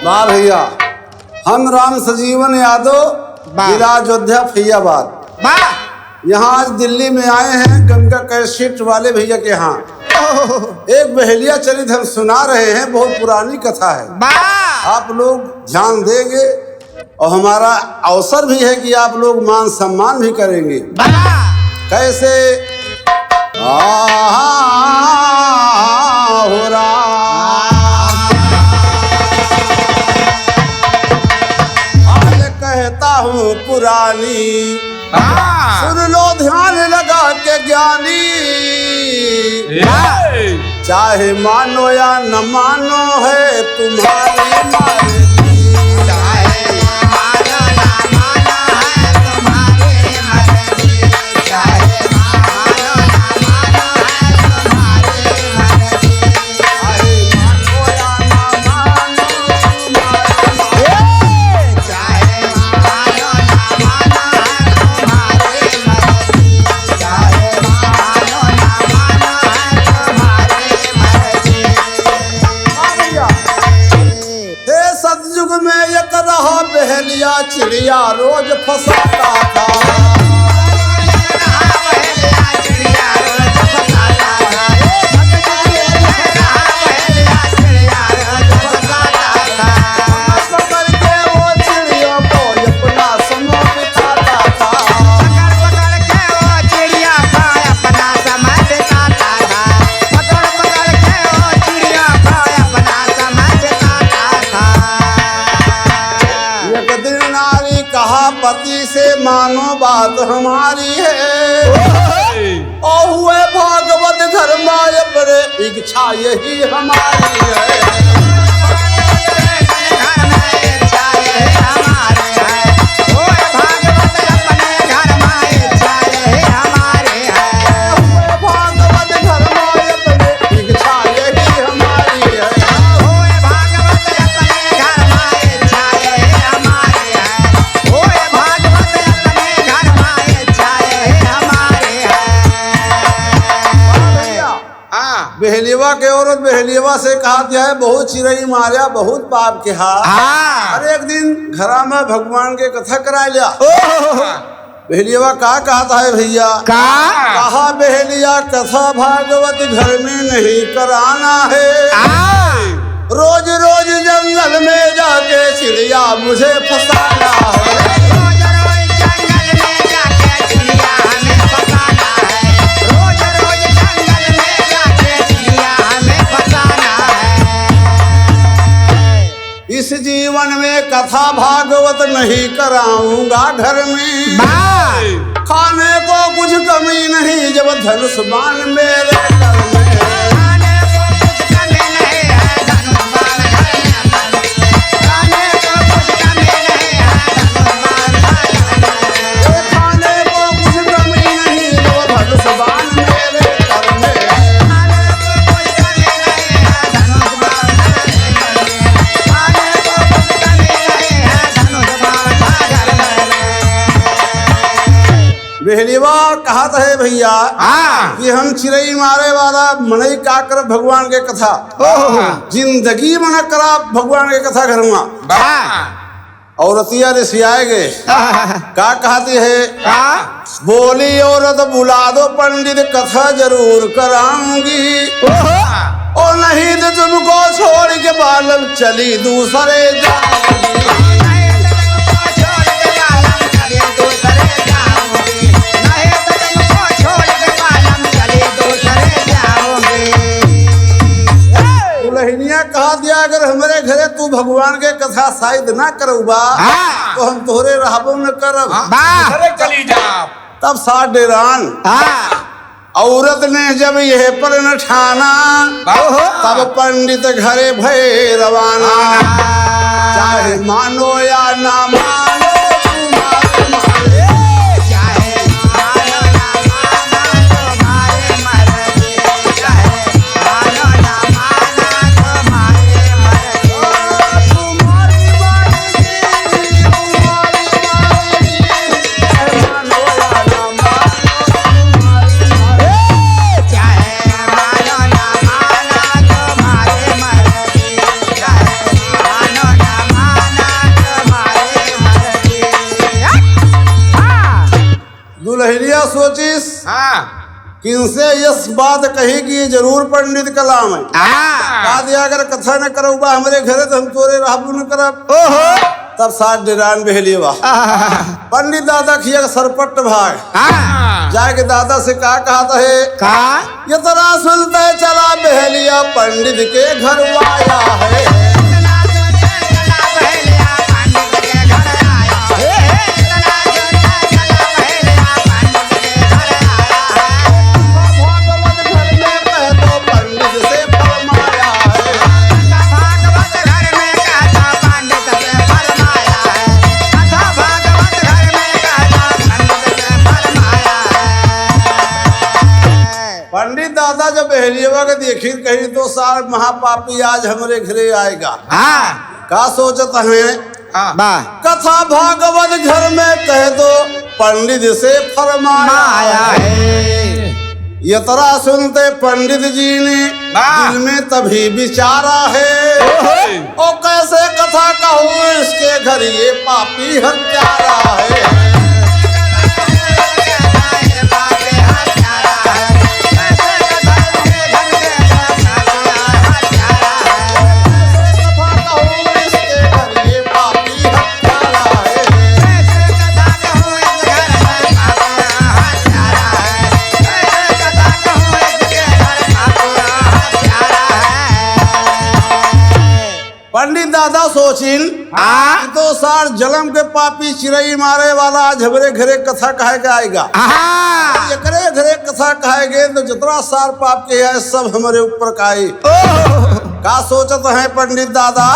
वाह भैया, हम राम सजीवन यादव, जिला अयोध्या फैयाबाद। यहाँ आज दिल्ली में आए हैं गंगा कैसेट वाले भैया के यहाँ। एक बहेलिया चरित हम सुना रहे हैं, बहुत पुरानी कथा है। आप लोग ध्यान देंगे और हमारा अवसर भी है कि आप लोग मान सम्मान भी करेंगे। कैसे हो रहा कहता हूँ पुरानी, सुन लो ध्यान लगा के ज्ञानी। चाहे मानो या न मानो है तुम्हारी मर्जी। बहेलिया चिड़िया रोज फंसाता था। पति से मानो बात हमारी है, और हुए भागवत घर माय पर इच्छा यही हमारी है। बहेलिया के औरत बहेलिया से कहा दिया है, बहुत चिड़ई मारिया बहुत पाप के हाथ। अरे एक दिन घरा में भगवान के कथा करा लिया। बहेलिया का कहता है भैया, कहा बहेलिया कथा भागवत घर में नहीं कराना है। रोज रोज जंगल में जाके चिड़िया मुझे फंसाना है। इस जीवन में कथा भागवत नहीं कराऊंगा घर में। खाने को कुछ कमी नहीं जब धनुष बाण मेरे घर में। बहेलिया कहता है भैया कि हम चिड़ई मारे वाला मनई का कर भगवान के कथा जिंदगी मन करा भगवान के कथा घर में। औरतिया ने सियाएगे का कहती है, बोली औरत बुला दो पंडित कथा जरूर कराऊंगी, और नहीं तो तुमको छोड़ के बालम चली दूसरे जाऊंगी। कहा दिया अगर हमारे घरे तू भगवान के कथा शायद ना करूबा तो हम तोहरे रहबो न करब, चली जा। तब 60 डेरान औरत ने जब यह पर न ठाना, तब पंडित घरे भय रवाना। चाहे मानो या ना मानो मानो ना सोचिस कि इनसे यस बात कही कि ये जरूर पंडित कलाम है। कहा दिया अगर कथा न करो बा हमारे घरे तो हम तोरे रहबू न करब। तब साथ डिरान बहलिए बा पंडित दादा खिया सरपट भाग जाके दादा से कहा है ये तरह सुनते चला बहलिया पंडित के घर आया है। पंडित दादा जब बहलियवा के देखी कही तो सार महापापी आज हमारे घरे आएगा। का सोचत है कथा भागवत घर में कह दो पंडित से फरमाया है। ये तरह सुनते पंडित जी ने दिल में तभी विचारा है और कैसे कथा कहूँ इसके घर ये पापी हत्यारा है। पंडित दादा सोचिन तो सार जलम के पापी चिरई मारे वाला आज हमारे घरे कथा कहे के आएगा। एकरे घरे कथा कहेगे तो जितना सार पाप के है सब हमारे ऊपर काई। का सोचत है पंडित दादा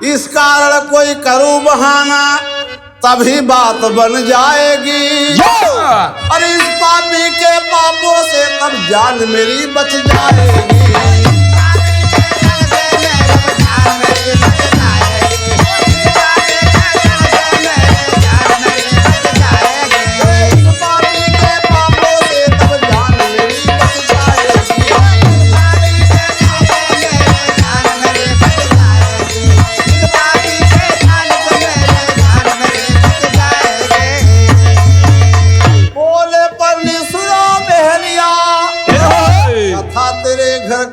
इस कारण कोई करूँ बहाना तभी बात बन जाएगी और इस पापी के पापों से तब जान मेरी बच जाएगी।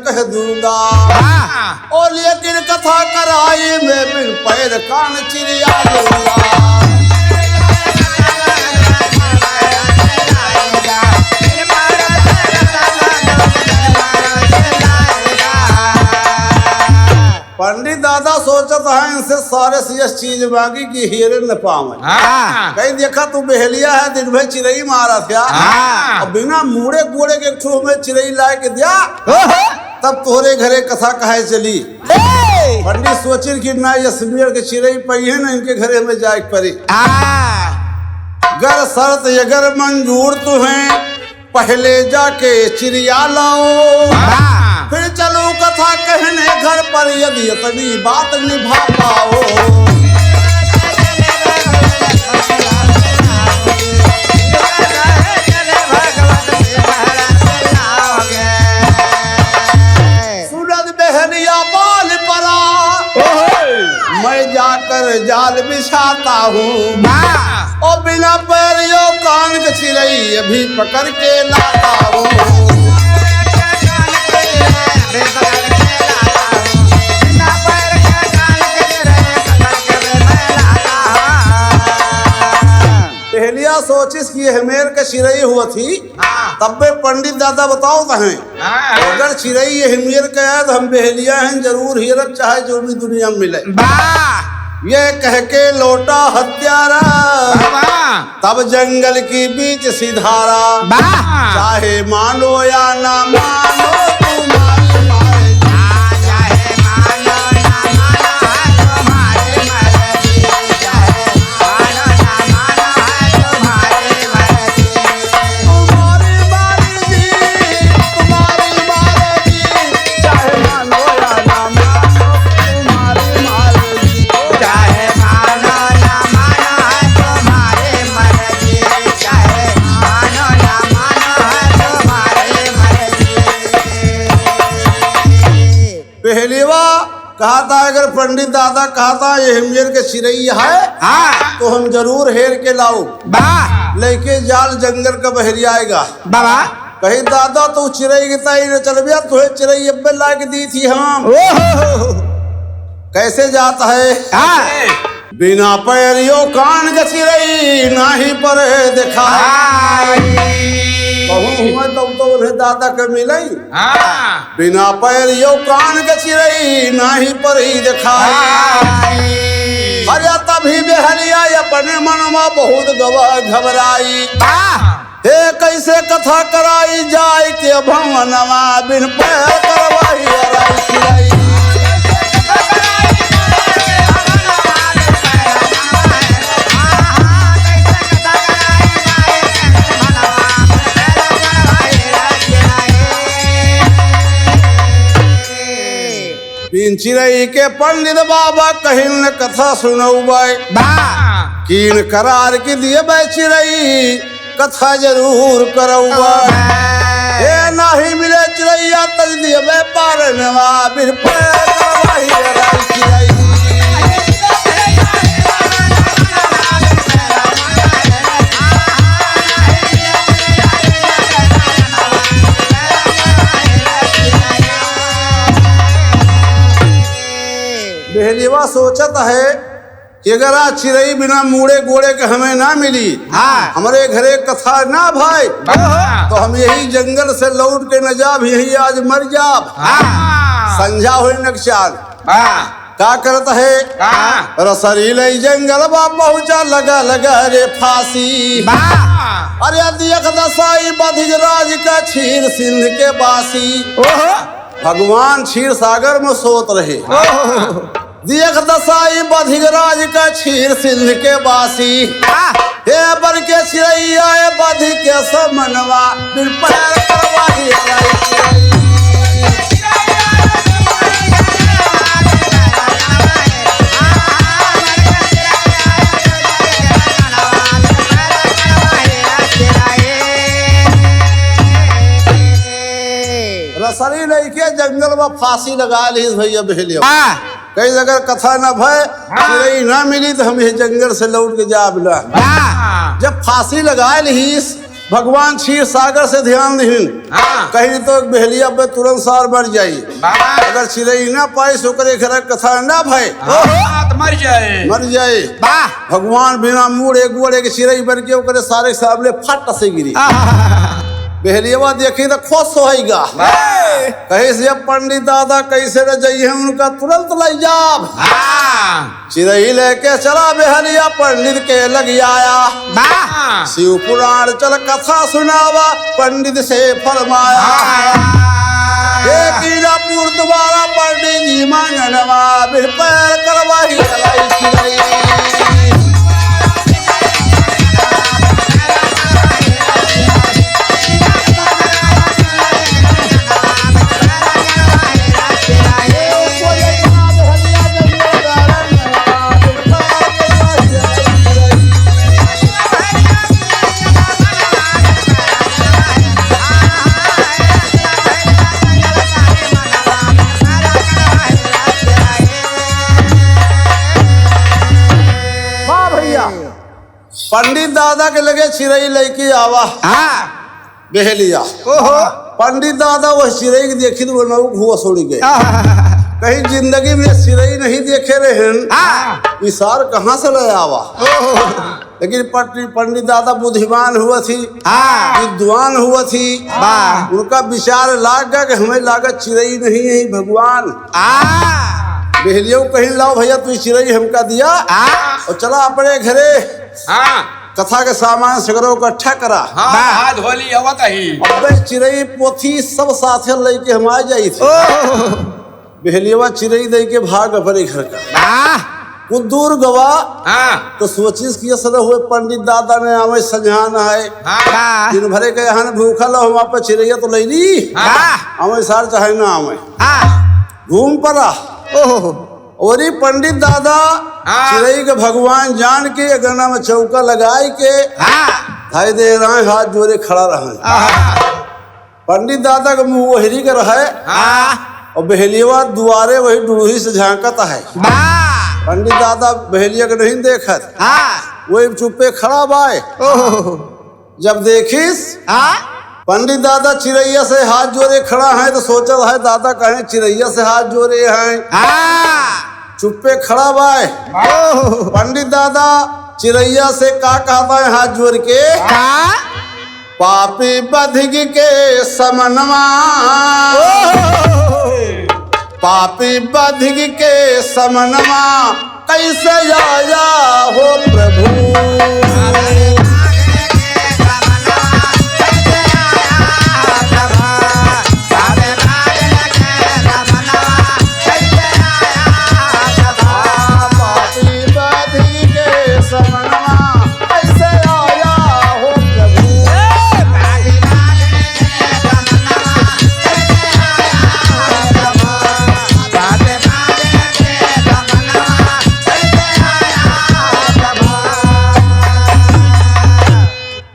कह दूंगा और लेकिन कथा कराई मैं बिन पैर कान चिड़िया लूंगा। पंडित दादा सोचत है इनसे सारे से यह चीज मांगी कि हीरे न पावे। कहीं देखा तू बहलिया है दिन भर चिड़ई मारा था और बिना मुड़े गुड़े के ठू में चिड़ई लाए के दिया तब तोहरे घरे कथा कहे चली। पंडित सोचिन कि ना यशमीर के चिड़ई पहिए ना इनके घरे में जाए पड़ी। गर शर्त अगर मंजूर तुम्हें पहले जाके चिड़िया लाओ फिर चलो कथा कहने घर पर यदि इतनी बात निभा पाओ। मैं जाकर जाल बिछाता हूँ और बिना पैरियों कान के चिड़ई अभी पकड़ के लाता हूँ। पहलिया सोचिस कि हेमेर के चिड़ई हुआ थी तब में पंडित दादा बताओ कहें अगर चिड़ई हेमेर के है तो हम बहलिया हैं जरूर हीरक चाहे जो भी दुनिया में मिले। ये कह के लौटा हत्यारा तब जंगल की बीच सिधारा चाहे मानो या ना मानो तुम्हारी मारे चाहे मानो ना मानो तुम्हारी मर्जी चाहे मानो ना मानो तुम्हारी मर्जी तुम्हारी मर्जी तुम्हारी मर्जी चाहे मानो या ना मानो तुम्हारी मर्जी चाहे मानो ना मानो तुम्हारी मर्जी चाहे मानो ना मानो तुम्हारी मर्जी। कहा था अगर पंडित दादा कहा था ये हिमजेर के चिरई है तो हम जरूर हेर के लाओ लेके जाल जंगल का बहरिया आएगा बाबा कही दादा तू चिरई की ताई न चल गया तुहे चिरई अब्बे ला के दी थी हम कैसे जाता है बिना पैरियो कान के चिरई नाही पर देखा तब तो उन्हें दादा के मिलई बिना पैरियो कान के चिरई नाही पर ही देखा अरे तभी बेहलिया अपने मनवा बहुत गवा घबराई हे कैसे कथा कराई जाय के भवनवा बिन पैर करवाई अराई खिलाई बिन चिरई के पंडित बाबा कहिन कथा सुनौबै कीन करार के दिए बै चिरई कथा जरूर करौबै हे नाही मिले चिरैया तज दिए बै पारनवा बिन पैर करवाई अराई चिरई बेहलीवा सोचत है कि अगर आज चिरई बिना मुड़े गोड़े के हमें ना मिली हमारे घरे कथा ना भाई तो हम यही जंगल से लौट के न जाब यही आज मर जाब संझा हुई नक्शाल क्या करता है रसरीले जंगल बा पहुंचा लगा लगा रे फांसी अरे देख दसाई बधिक राज का क्षीर सिंध के बासी भगवान क्षीर सागर में सोत रहे देख दसाई बधिक राज का क्षीर सिंध के बासी हे बर के चिरैया बधि के समनवा बिन पैर करवाई अराई रसरी लइके जंगल में फांसी लगा ली भैया बेहलिया कई अगर कथा न भय चिरई ना मिली तो हम ये जंगल से लौट के जा बिला जब फांसी लगा ली भगवान क्षीर सागर से ध्यान दीन कहीं तो बेहलिया पे तुरंत सार मर जाई अगर चिरई ना पाई सोकरे घर कथा ना भय मर जाए भगवान बिना मुड़ एक गोड़े के चिरई बन के ओकरे सारे सामने फट से गिरी बेहलिया देखी तो खुश होगा कहीं से पंडित दादा कैसे न जाइए उनका तुरंत लाई जाब चिरई लेके चला बेहलिया पंडित के लग आया शिव पुराण चल कथा सुनावा पंडित से फरमाया कीरापुर दोबारा पंडित जी मांगनवा बिन पैर करवाई अराई चिरई पंडित दादा के लगे चिरई लेके आवा बेहलिया पंडित दादा वह चिरई के देखी तो वो हुआ छोड़ी गए कहीं जिंदगी में चिरई नहीं देखे रहे इशार कहाँ से ले आवा लेकिन पंडित दादा बुद्धिमान हुआ थी विद्वान हुआ थी उनका विचार लाग गया कि हमें लागत चिरई नहीं है भगवान बेहलिया कहीं लाओ भैया तू चिरई हमका दिया और चला अपने घरे कथा के सामान सगरों को इकट्ठा करा अबे चिरई पोथी सब साथे लेके हम आ जाई थी बेहलिया चिरई दे के भाग अपने घर का कुछ दूर गवा तो सोचिस कि सदा हुए पंडित दादा ने हमें समझाना है दिन भरे के यहाँ भूखा लो हम आप चिरैया तो ले ली हमें सार चाहे ना हमें घूम पड़ा और पंडित दादा चिरई के भगवान जान के गन्ना में चौका लगाई के धाई दे रहे हाथ जोड़े खड़ा रहे पंडित दादा का मुंह वहरी के रहे और बहेलिया दुआरे वही डूढ़ी से झांकत है। पंडित दादा बहेलिया के नहीं देखत, वही चुप्पे खड़ा बाय। जब देखिस पंडित दादा चिरैया से हाथ जोड़े खड़ा है तो सोचल है दादा कहे चिरैया से हाथ जोड़े हैं। चुप्पे खड़ा बाय। पंडित दादा चिरैया से का कहता है हाथ जोड़ के, पापी बधिक के समनवा, पापी बधिक के समनवा कैसे आया हो प्रभु।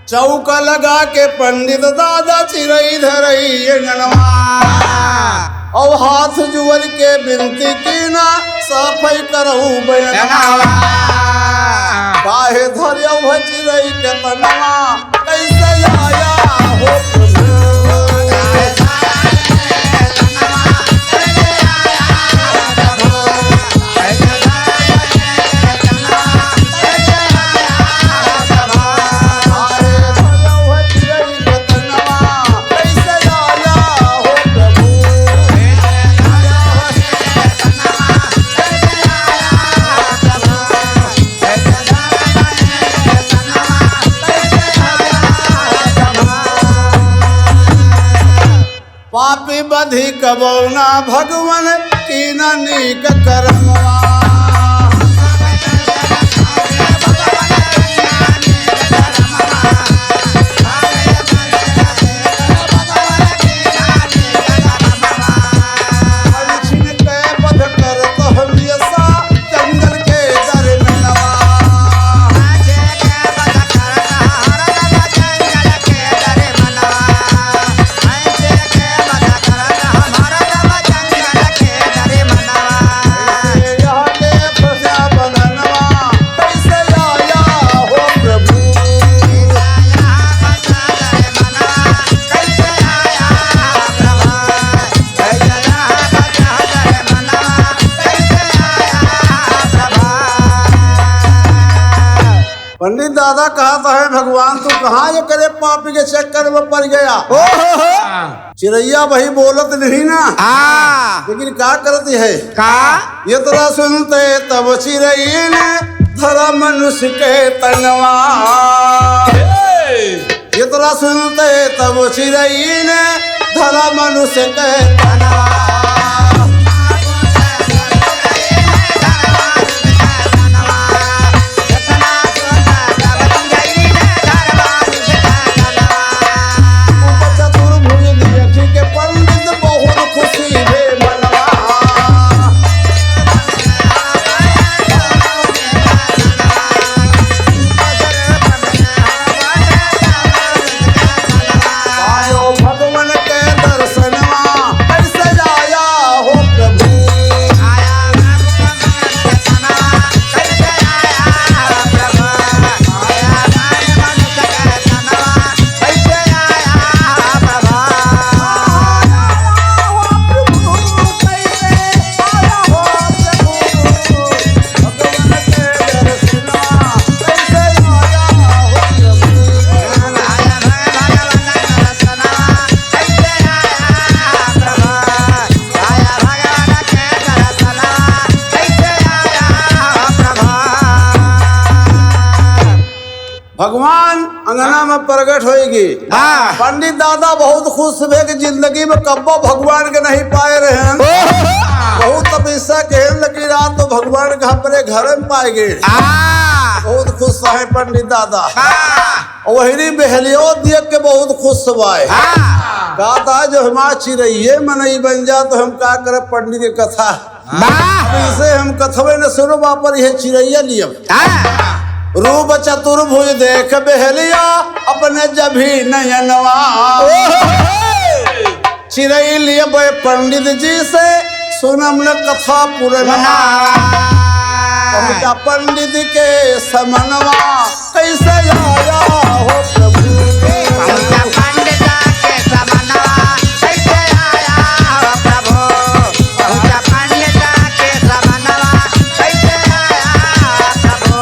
चौका लगा के पंडित दादा चिरई धरई अंगनवा, और हाथ जुअल के बिनती की ना सफाई करहु बयनवा। काहे धरियौ चिरई के तनवा कैसे आया हो प्रभु। पापी बधि कबौना भगवन की नीक करमवा। पंडित दादा कहता है भगवान तू कहाँ ये करे पापी के चक्कर में पड़ गया। चिरैया वही बोलत नहीं ना, लेकिन क्या करती है ये तरह सुनते तब चिरई ने धरा मनुष्य के तनवा। ये तरह सुनते तब चिरई ने धरा मनुष्य के तनवा। भगवान अंगना में प्रकट होगी। पंडित दादा बहुत खुश हुए कि जिंदगी में कब्बो भगवान के नहीं पाए रहे हैं। बहुत तपस्या कहने लगी रात तो भगवान के अपने घर में पाए गए। बहुत खुश है पंडित दादा। वही बहलियों देख के बहुत खुश हुए। कहता जो हमारा चिरैये मनई बन जा तो हम क्या करे पंडित की कथा। इसे हम कथवे न सुनो वापर यह चिरैया लिया। रूप चतुर्भुज देख बहलिया अपने जभी नयनवा। चिरई लिए बे पंडित जी से सुनम न कथा पुरना पहुंचा पंडित के समनवा कैसे आया हो प्रभु पहुंचा पंडित के समनवा कैसे आया हो प्रभु पहुंचा पंडित के समनवा कैसे आया प्रभु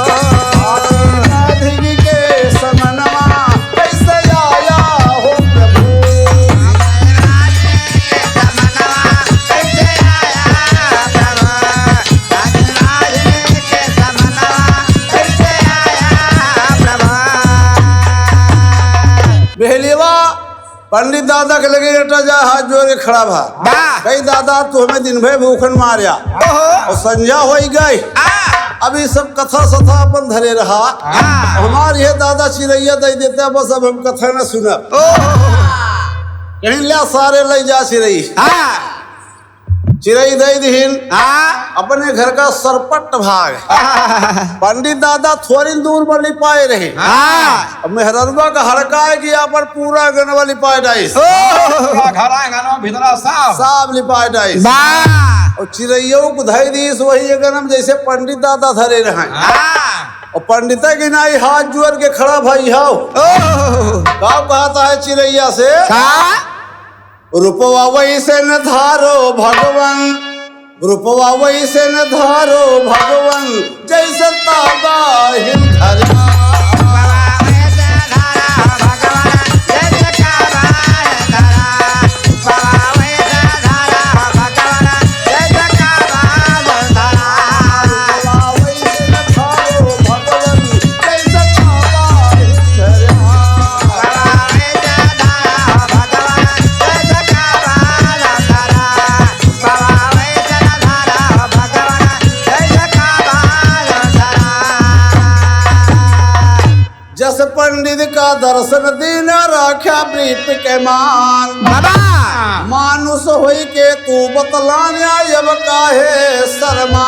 राधिक के समनवा कैसे आया हो प्रभु बेहलीवा पंडित दादा के लगे लेटा जा हाथ जोड़ के खड़ा भा कई दादा तू हमें दिन भर भूखन मारिया और संध्या हो गई अभी सब कथा सथा अपन धरे रहा हमारे ये दादा चिरैया दे देते बस अब हम कथा न सुना कहीं लिया सारे ले जा चिरई चिरई दे दीन अपने घर का सरपट भाग पंडित दादा थोड़ी दूर पर लिपाए रहे मेहरबा का हड़काए किया पर पूरा गनवा लिपाए डाइस साफ लिपाए डाइस और चिरैयों को धई दीस वही गनम जैसे पंडित दादा धरे रहे और पंडित की नाई हाथ जोड़ के खड़ा भाई हाउ का कहता है चिरैया से रूपवा वैसे न धारो भगवन रूपवा वैसे न धारो भगवन जैसे ताबा हिल धरा जस पंडित का दर्शन दिन राख्या प्रीत के मान मानुष होई के तू बतलाने अब काहे शर्मा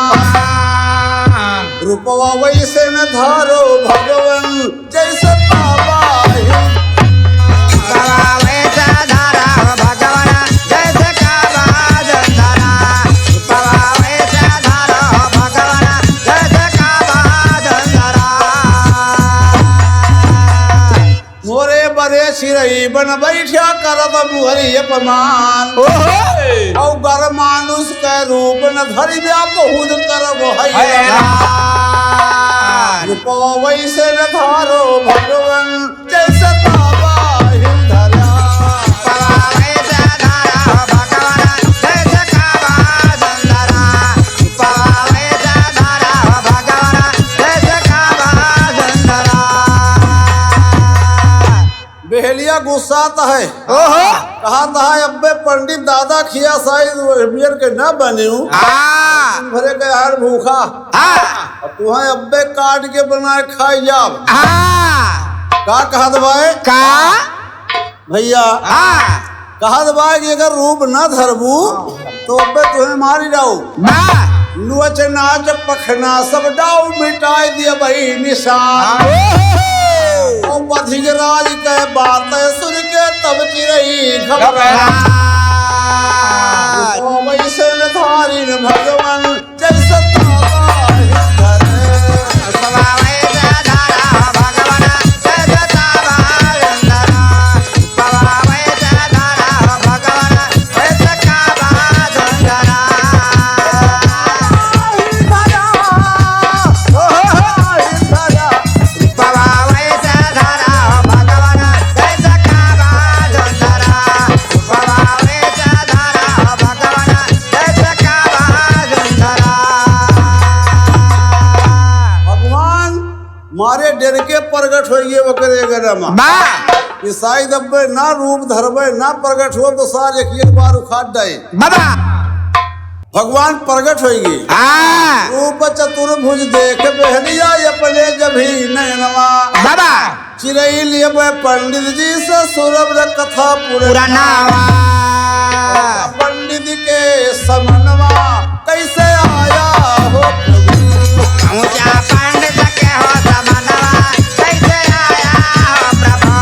रूपवा वैसे न धारो भगवन जैसे बाबा चिरई बन बैठा करत मुहरी अपमान औ गर मानुष के रूप न धरि व्या बहुत करब रूपवा वैसे न धारो भगवन जैसे बाबा हिल धरा बेहलिया गुस्साता है कहता है अब्बे पंडित दादा खिया शायद के न बने भरे के यार भूखा तू है अब्बे काट के बनाए खाई जाब का कहत भाई का भैया कहत भाई कि अगर रूप न धरबू तो अब्बे तुम्हें मारी जाऊ नुच नाच पखना सब डाउ मिटाई दिया भाई निशान राज के बात सुन के तब चिरई घबरा वैसे न धारी न भगवान जैसे मारे डर के प्रगट हो गए वकरे गरमा शायद अब ना रूप धरबे ना प्रगट हो तो सारे एक बार उखाड़ जाए भगवान प्रगट हो गए रूप चतुर्भुज देख बहनिया अपने जभी नयनवा चिरई लिए पंडित जी से सुरभ कथा पुराना पंडित के समनवा कैसे आया हो पंडित के हो समनवा कैसे आया हो प्रभु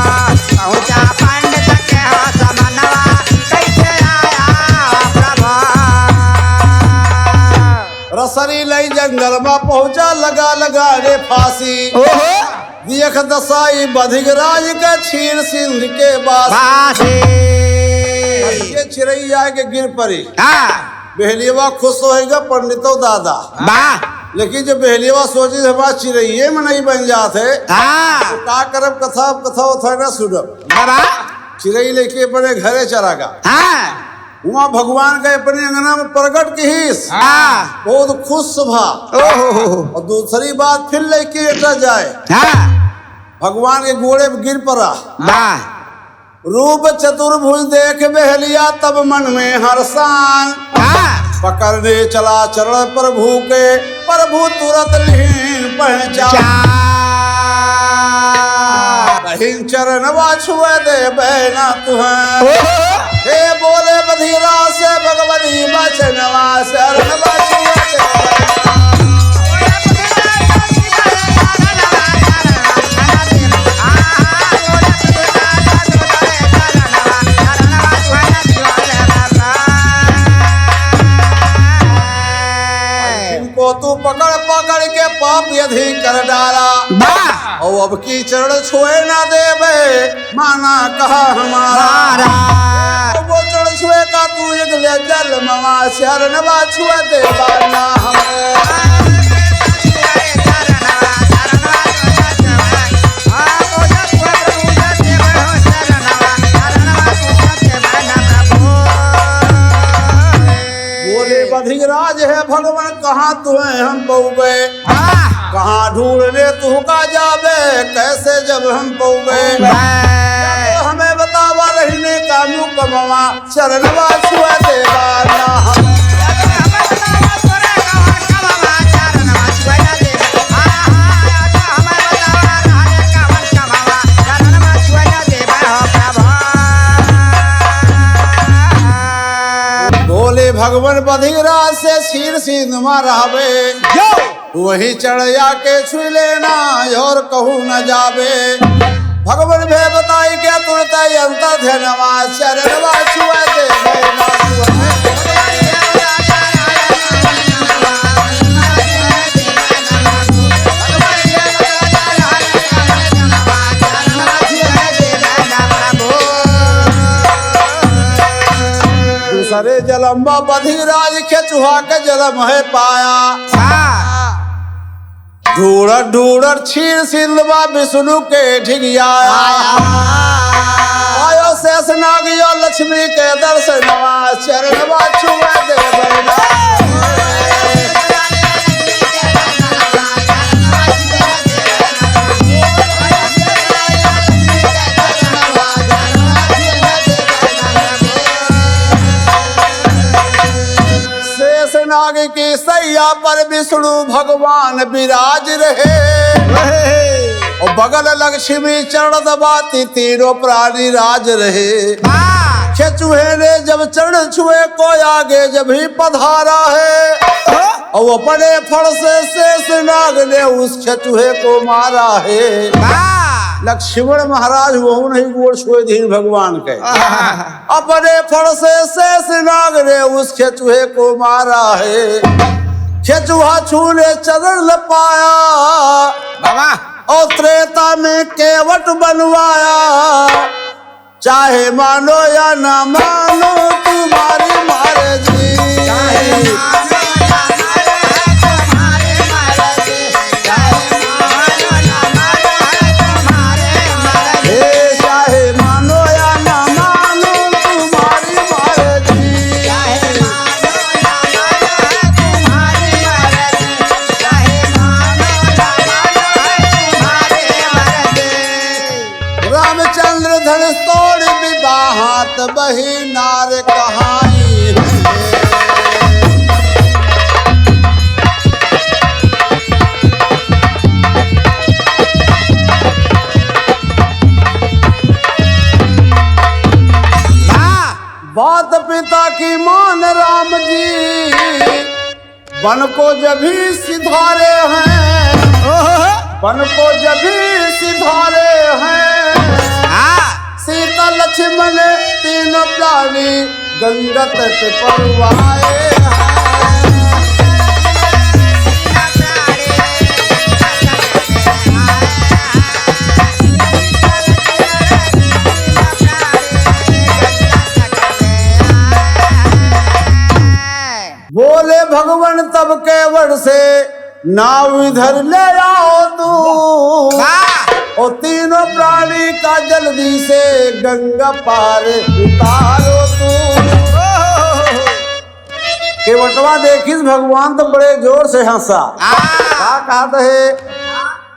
पंडित के हो समनवा कैसे आया लगाने फांसी देख दसाई बधिगराज के छीन सिंध के बास ये चिड़ैया के गिर पड़ी बहलियवा खुश होएगा पंडितो दादा लेकिन जब बहलियवा सोची हमारा चिड़ैये में नहीं बन जाते तो का करब कथा कथा ना सुनब चिड़ै लेके अपने घरे चलागा वहाँ भगवान का अपने अंगना में प्रकट की बहुत खुश भा और दूसरी बात फिर लेके एटा जाए भगवान के गोड़े में गिर पड़ा रूप चतुर्भुज देख बहलिया तब मन में हर्षान पकड़ने चला चरण प्रभु के प्रभु तुरंत लीन पहचान चरण छुए दे बहना तुहे हे बोले बधिरा से भगवती बचनवा शरण छुए दे तू पकड़ पकड़ के पाप यदि कर डाला और अब की चरण छुए ना देवे माना कहा हमारा वो चरण छुए का तू एक ले जल मवा शरण छुए देवा ना हमें बधिराज है भगवान कहाँ तुम्हें हम पौबे कहाँ ढूंढने तू का जाबे कैसे जब हम पौबे हमें बतावा रहने का मुँह कमावा शरणवा छुए देवा ना भगवान बधिरा से शीर सिंधमा रहबे वही चढ़िया के छू लेना और कहू न जाबे भगवान भे बताई के तुरंत अंतर धनवा शरणवा छुए दे सरे जलम्बा बधिराज खेचुहा के जलम है पाया ढूढ़ ढूढ़ क्षीर सिंधवा विष्णु के ढिगिया आयो शेष नागियो लक्ष्मी के दर्शनवा चरणवा छुए दे नाग की सैया पर विष्णु भगवान विराज रहे और बगल लक्ष्मी चरण दबाती तीनों प्राणी राज रहे खेचुहे ने जब चरण छुए को आगे जब ही पधारा है और अपने फड़ से शेष नाग ने उस खेचुहे को मारा है लक्ष्मण महाराज वो नहीं गोड़ छुए दीन भगवान के अपने फड़ से शेष नाग ने उस खेचुहे को मारा है खेचुहा छूने चरण ल पाया और त्रेता में केवट बनवाया चाहे मानो या ना मानो तुम्हारी मारे जी बही नार कहाई बात पिता की मान राम जी वन को जब भी सिधारे हैं वन को जब भी सिधारे हैं सीता लक्ष्मण तीनों प्राणी गंगा तट पर आए तब केवट से नाव इधर ले आओ तू, और तीनों प्राणी का जल्दी से गंगा पार उतारो तू। केवटवा देखिस भगवान तो बड़े जोर से हंसा। क्या कहता है?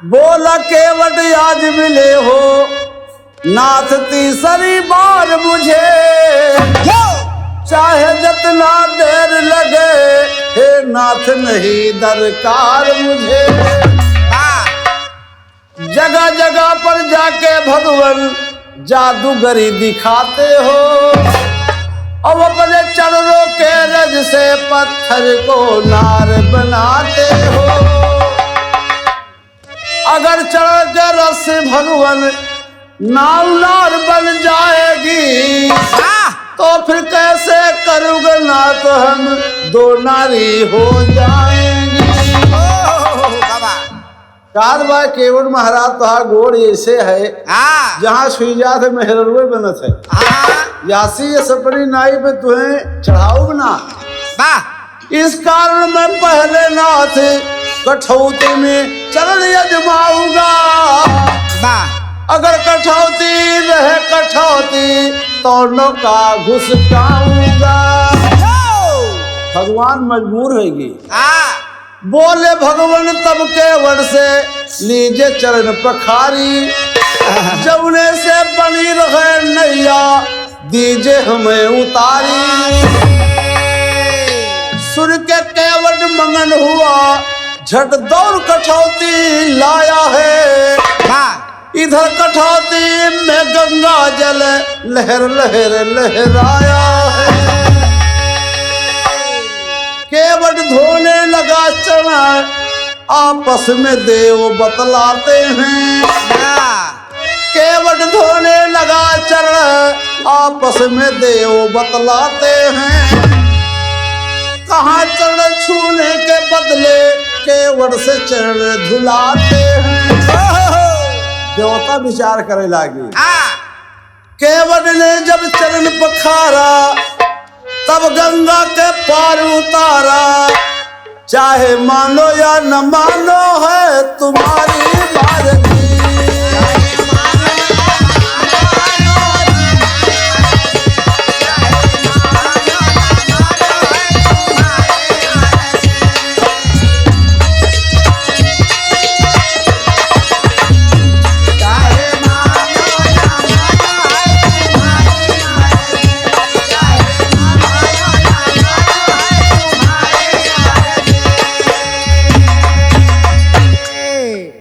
बोला केवट आज मिले हो नाथ तीसरी बार मुझे, चाहे जितना देर लगे हे नाथ नहीं दरकार मुझे। जगह जगह पर जाके भगवान जादूगरी दिखाते हो, और अपने चरणों के रज से पत्थर को नार बनाते हो। अगर चढ़ के रस से भगवान नाव नार बन जाएगी, तो फिर कैसे करोगे ना, तो हम दो नारी हो जाएंगी। कारवा केवट महाराज तुहार गोड़ ऐसे है जहाँ सुईजा थे मेहरवे बनत है, यासी ये सपनी नाई पे तुम्हें चढ़ाओ बना। इस कारण मैं पहले नाथ कठौती में चरण यजमाऊंगा, अगर कठौती रहे कठौती दोनों का घुसकाऊंगा। भगवान मजबूर होगी। बोले भगवान तब केवट से लीजे चरण पखारी, जमुने से बनी रहे नैया दीजे हमें उतारी। सुन के केवट मगन हुआ झट दौड़ कठौती लाया है, इधर कठौती में गंगा जल लहर लहर लहराया है। केवट धोने लगा चरण आपस में देव बतलाते हैं, केवट धोने लगा चरण आपस में देव बतलाते हैं। कहाँ चरण छूने के बदले केवट से चरण धुलाते हैं। देवता विचार करे लागी। केवट ने जब चरण पखारा तब गंगा के पार उतारा, चाहे मानो या न मानो है